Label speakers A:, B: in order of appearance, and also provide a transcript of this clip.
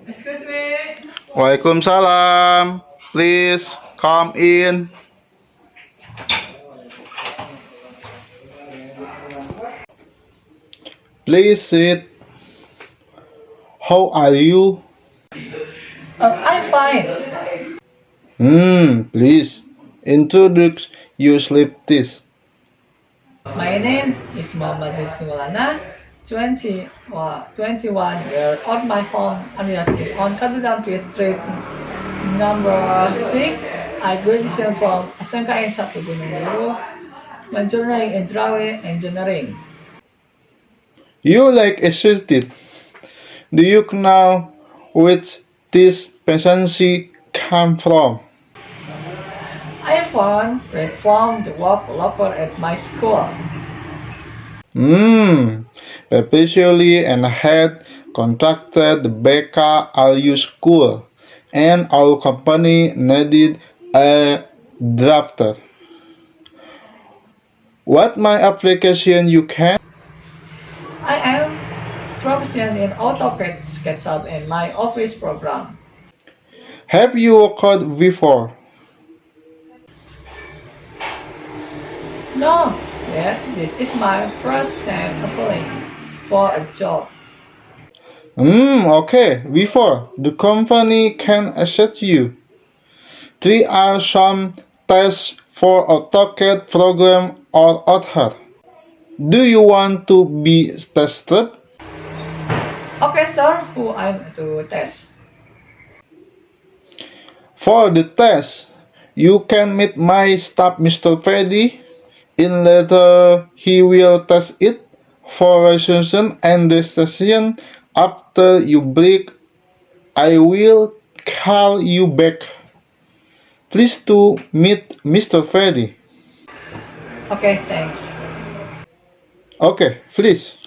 A: Excuse me.
B: Waalaikumsalam. Please come in. Please sit. How are you?
A: I'm fine.
B: Please introduce your sleep this.
A: My name is Muhammad Rizky 21 year old. My home address is on Kadudampi Street, number 6. I graduated from SMKN 1 Gunung Biru, majoring in drawing engineering.
B: You like assisted. Do you know which this vacancy come from?
A: I found it from the work locker at my school.
B: Especially and had contacted the BKLU school, and our company needed a drafter. What my application you can?
A: I am proficient in AutoCAD, SketchUp, and my Office program.
B: Have you worked before?
A: No, yet this is my first time applying for a job.
B: Okay. Before the company can accept you, 3 are some tests for AutoCAD program or author. Do you want to be tested?
A: Okay, sir, who I'm to test?
B: For the test, you can meet my staff Mr. Freddy. In later, he will test it for resolution and decision. After you break, I will call you back. Please to meet Mr. Freddy.
A: Okay, thanks.
B: Okay, please.